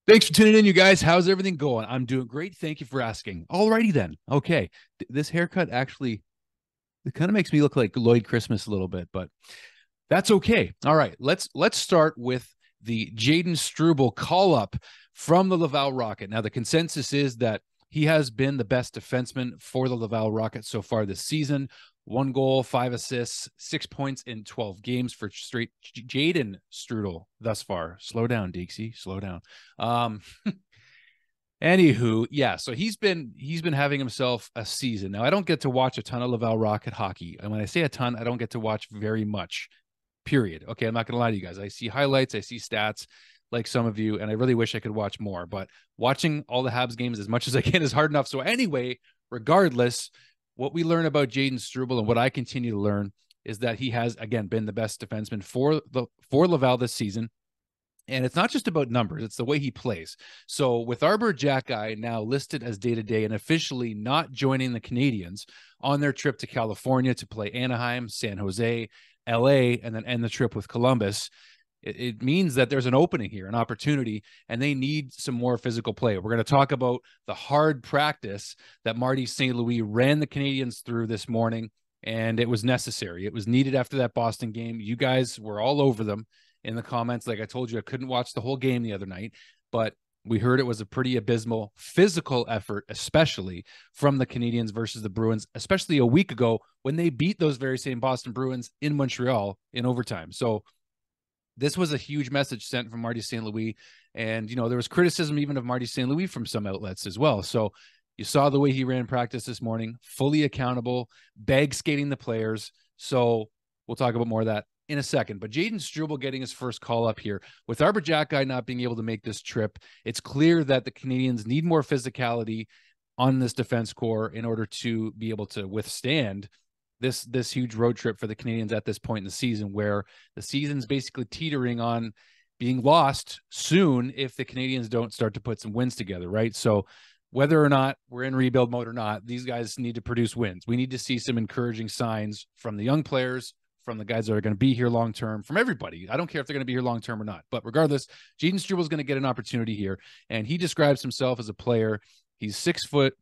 Thanks for tuning in, you guys. How's everything going? I'm doing great. Thank you for asking. Alrighty then. Okay. This haircut actually it kind of makes me look like Lloyd Christmas a little bit, but that's okay. All right. Let's start with the Jayden Struble call up from the Laval Rocket. Now the consensus is that he has been the best defenseman for the Laval Rocket so far this season. 1 goal, 5 assists, 6 points in 12 games for straight Jayden Struble thus far. Slow down, Deeksy. Slow down. Um, Anywho, yeah, so he's been having himself a season. Now I don't get to watch a ton of Laval Rocket hockey. And when I say a ton, I don't get to watch very much. Period. Okay, I'm not gonna lie to you guys. I see highlights, I see stats like some of you, and I really wish I could watch more. But watching all the Habs games as much as I can is hard enough. So anyway, regardless, what we learn about Jayden Struble and what I continue to learn is that he has again been the best defenseman for Laval this season. And it's not just about numbers, it's the way he plays. So with Arbor Jackeye now listed as day-to-day and officially not joining the Canadiens on their trip to California to play Anaheim, San Jose, LA, and then end the trip with Columbus, it means that there's an opening here, an opportunity, and they need some more physical play. We're going to talk about the hard practice that Marty St. Louis ran the Canadiens through this morning, and it was necessary. It was needed after that Boston game. You guys were all over them in the comments. Like I told you, I couldn't watch the whole game the other night, but we heard it was a pretty abysmal physical effort, especially from the Canadiens versus the Bruins, especially a week ago when they beat those very same Boston Bruins in Montreal in overtime. So this was a huge message sent from Marty St. Louis. And, there was criticism even of Marty St. Louis from some outlets as well. So you saw the way he ran practice this morning, fully accountable, bag skating the players. So we'll talk about more of that in a second. But Jayden Struble getting his first call up here. With Arbor Jackeye not being able to make this trip, it's clear that the Canadiens need more physicality on this defense core in order to be able to withstand this huge road trip for the Canadiens at this point in the season, where the season's basically teetering on being lost soon if the Canadiens don't start to put some wins together, right? So whether or not we're in rebuild mode or not, these guys need to produce wins. We need to see some encouraging signs from the young players, from the guys that are going to be here long term, from everybody. I don't care if they're going to be here long term or not. But regardless, Jayden Struble is going to get an opportunity here. And he describes himself as a player. He's 6 foot.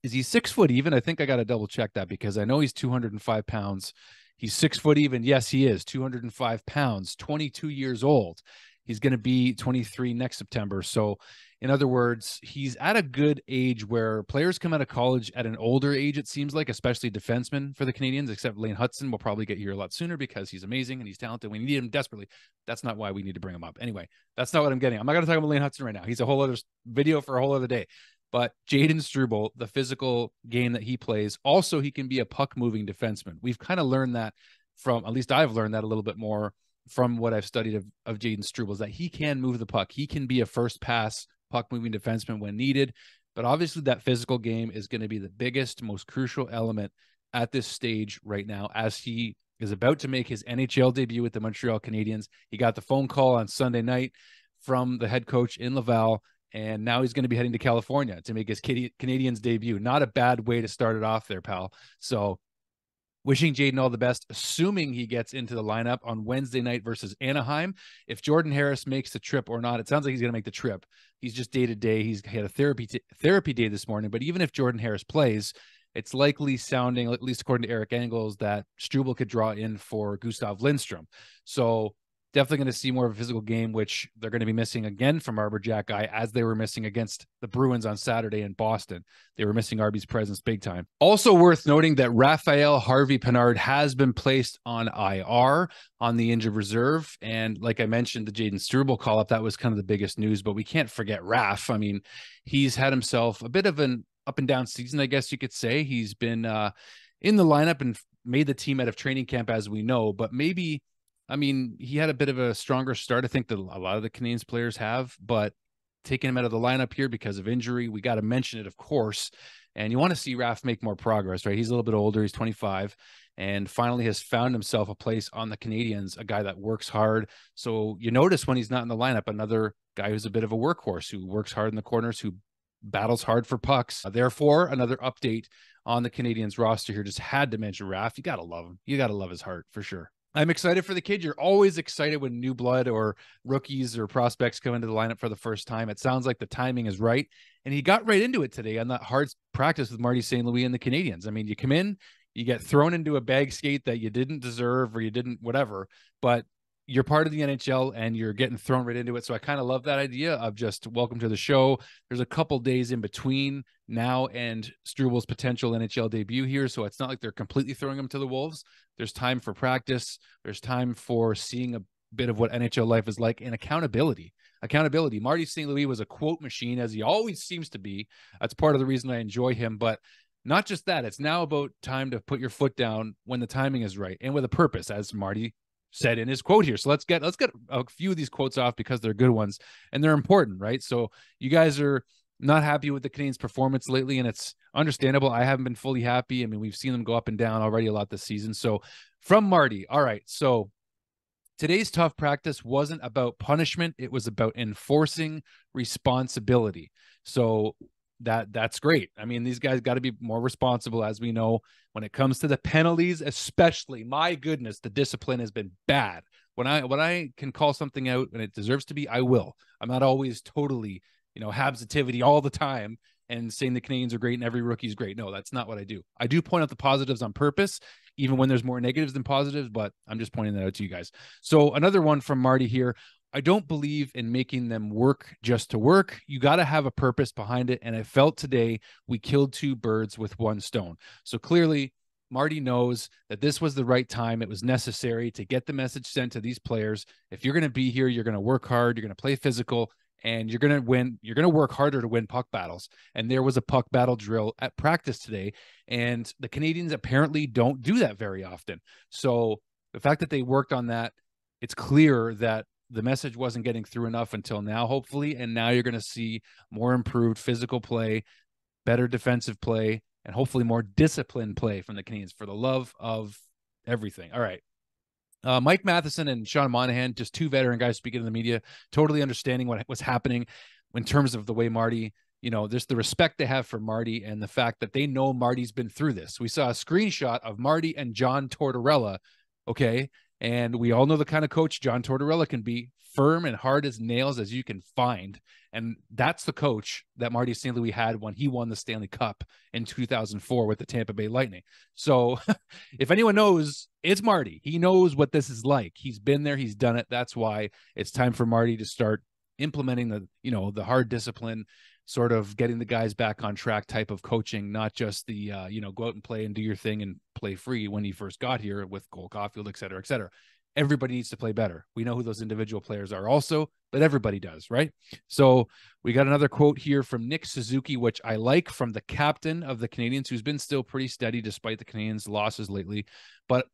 Is he 6 foot even? I think I got to double check that because I know he's 205 pounds. He's 6 foot even. Yes, he is 205 pounds, 22 years old. He's going to be 23 next September. So, in other words, he's at a good age where players come out of college at an older age, it seems like, especially defensemen for the Canadiens, except Lane Hudson will probably get here a lot sooner because he's amazing and he's talented. We need him desperately. That's not why we need to bring him up. Anyway, that's not what I'm getting. I'm not going to talk about Lane Hudson right now. He's a whole other video for a whole other day. But Jayden Struble, the physical game that he plays, also he can be a puck-moving defenseman. We've kind of learned that from, at least I've learned that a little bit more from what I've studied of Jayden Struble, is that he can move the puck. He can be a first pass puck-moving defenseman when needed. But obviously that physical game is going to be the biggest, most crucial element at this stage right now, as he is about to make his NHL debut with the Montreal Canadiens. He got the phone call on Sunday night from the head coach in Laval, and now he's going to be heading to California to make his Canadiens debut. Not a bad way to start it off there, pal. So wishing Jayden all the best, assuming he gets into the lineup on Wednesday night versus Anaheim. If Jordan Harris makes the trip or not, it sounds like he's going to make the trip. He's just day-to-day. He's had a therapy day this morning. But even if Jordan Harris plays, it's likely sounding, at least according to Eric Engels, that Struble could draw in for Gustav Lindstrom. So definitely going to see more of a physical game, which they're going to be missing again from Arbor Jackeye, as they were missing against the Bruins on Saturday in Boston. They were missing Arby's presence big time. Also worth noting that Raphael Harvey Pinard has been placed on IR, on the injured reserve. And like I mentioned, the Jayden Struble call-up, that was kind of the biggest news, but we can't forget Raph. I mean, he's had himself a bit of an up and down season, I guess you could say. He's been in the lineup and made the team out of training camp, as we know, but maybe, I mean, he had a bit of a stronger start, I think, that a lot of the Canadiens players have, but taking him out of the lineup here because of injury, we got to mention it, of course. And you want to see Raph make more progress, right? He's a little bit older. He's 25 and finally has found himself a place on the Canadiens, a guy that works hard. So you notice when he's not in the lineup, another guy who's a bit of a workhorse, who works hard in the corners, who battles hard for pucks. Therefore, another update on the Canadiens roster here. Just had to mention Raph. You got to love him. You got to love his heart for sure. I'm excited for the kid. You're always excited when new blood or rookies or prospects come into the lineup for the first time. It sounds like the timing is right. And he got right into it today on that hard practice with Marty St. Louis and the Canadiens. I mean, you come in, you get thrown into a bag skate that you didn't deserve or you didn't, whatever, but you're part of the NHL and you're getting thrown right into it. So I kind of love that idea of just welcome to the show. There's a couple days in between now and Struble's potential NHL debut here. So it's not like they're completely throwing him to the Wolves. There's time for practice. There's time for seeing a bit of what NHL life is like, and accountability. Accountability. Marty St. Louis was a quote machine, as he always seems to be. That's part of the reason I enjoy him. But not just that, it's now about time to put your foot down when the timing is right and with a purpose, as Marty said in his quote here. So let's get a few of these quotes off because they're good ones and they're important, right? So you guys are not happy with the Canadiens' performance lately, and it's understandable. I haven't been fully happy. I mean, we've seen them go up and down already a lot this season. So from Marty, all right, so today's tough practice wasn't about punishment. It was about enforcing responsibility. So that's great. I mean, these guys got to be more responsible, as we know, when it comes to the penalties, especially. My goodness, the discipline has been bad. When I can call something out and it deserves to be, I will. I'm not always totally, Habs-ativity all the time and saying the Canadiens are great and every rookie's great. No, that's not what I do. I do point out the positives on purpose, even when there's more negatives than positives, but I'm just pointing that out to you guys. So another one from Marty here. I don't believe in making them work just to work. You got to have a purpose behind it. And I felt today we killed two birds with one stone. So clearly, Marty knows that this was the right time. It was necessary to get the message sent to these players. If you're going to be here, you're going to work hard, you're going to play physical, and you're going to win. You're going to work harder to win puck battles. And there was a puck battle drill at practice today. And the Canadiens apparently don't do that very often. So the fact that they worked on that, it's clear that the message wasn't getting through enough until now, hopefully. And now you're going to see more improved physical play, better defensive play, and hopefully more disciplined play from the Canadiens for the love of everything. All right. Mike Matheson and Sean Monahan, just two veteran guys speaking to the media, totally understanding what was happening in terms of the way Marty, just the respect they have for Marty and the fact that they know Marty's been through this. We saw a screenshot of Marty and John Tortorella. Okay. And we all know the kind of coach John Tortorella can be, firm and hard as nails as you can find. And that's the coach that Marty St. Louis had when he won the Stanley Cup in 2004 with the Tampa Bay Lightning. So if anyone knows, it's Marty. He knows what this is like. He's been there. He's done it. That's why it's time for Marty to start implementing the hard discipline, sort of getting the guys back on track type of coaching, not just the, go out and play and do your thing and play free when he first got here with Cole Caulfield, et cetera, et cetera. Everybody needs to play better. We know who those individual players are also, but everybody does, right? So we got another quote here from Nick Suzuki, which I like, from the captain of the Canadiens, who's been still pretty steady despite the Canadiens' losses lately. But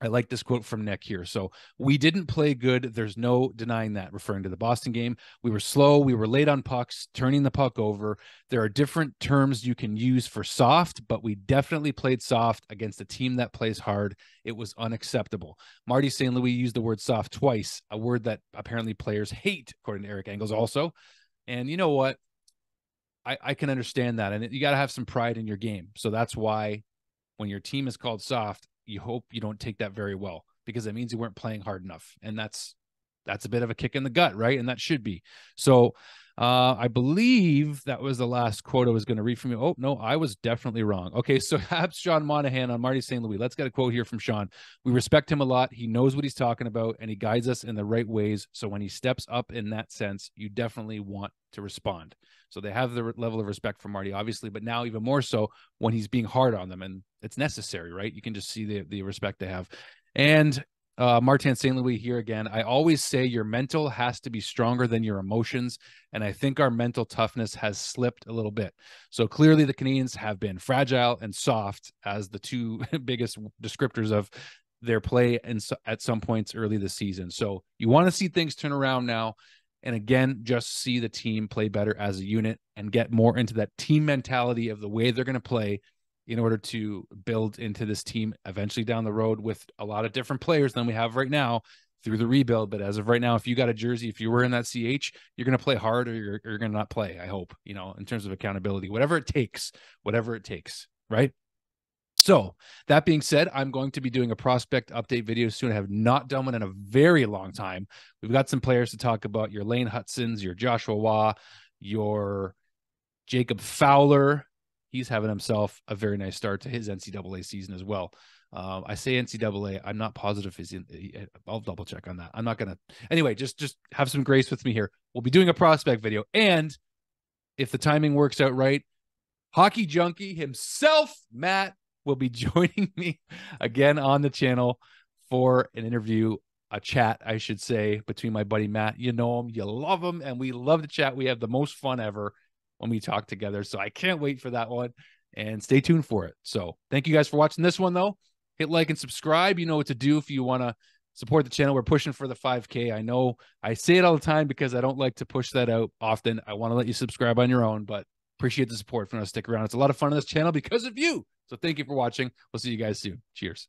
I like this quote from Nick here. So we didn't play good. There's no denying that, referring to the Boston game. We were slow. We were late on pucks, turning the puck over. There are different terms you can use for soft, but we definitely played soft against a team that plays hard. It was unacceptable. Marty St. Louis used the word soft twice, a word that apparently players hate, according to Eric Engels also. And you know what? I can understand that. And you got to have some pride in your game. So that's why when your team is called soft, you hope you don't take that very well, because it means you weren't playing hard enough. And that's a bit of a kick in the gut, right? And that should be. So I believe that was the last quote I was going to read from you. Oh, no, I was definitely wrong. Okay, so Habs Sean Monahan on Marty St. Louis. Let's get a quote here from Sean. We respect him a lot. He knows what he's talking about, and he guides us in the right ways. So when he steps up in that sense, you definitely want to respond. So they have the level of respect for Marty, obviously, but now even more so when he's being hard on them, and it's necessary, right? You can just see the respect they have. And Martin St. Louis here again. I always say your mental has to be stronger than your emotions, and I think our mental toughness has slipped a little bit. So clearly the Canadiens have been fragile and soft as the two biggest descriptors of their play at some points early this season. So you want to see things turn around now. And again, just see the team play better as a unit and get more into that team mentality of the way they're going to play in order to build into this team eventually down the road with a lot of different players than we have right now through the rebuild. But as of right now, if you got a jersey, if you were in that CH, you're going to play hard or you're going to not play, I hope, in terms of accountability, whatever it takes, right? So that being said, I'm going to be doing a prospect update video soon. I have not done one in a very long time. We've got some players to talk about: your Lane Hutsons, your Joshua Waugh, your Jacob Fowler. He's having himself a very nice start to his NCAA season as well. I say NCAA. I'm not positive he's in. I'll double check on that. I'm not going to. Anyway, just have some grace with me here. We'll be doing a prospect video. And if the timing works out right, Hockey Junkie himself, Matt, will be joining me again on the channel for an interview, a chat, I should say, between my buddy Matt. You know him, you love him, and we love to chat. We have the most fun ever when we talk together. So I can't wait for that one, and stay tuned for it. So thank you guys for watching this one, though. Hit like and subscribe. You know what to do if you want to support the channel. We're pushing for the 5K. I know I say it all the time because I don't like to push that out often. I want to let you subscribe on your own, but appreciate the support. If you want to stick around, it's a lot of fun on this channel because of you. So thank you for watching. We'll see you guys soon. Cheers.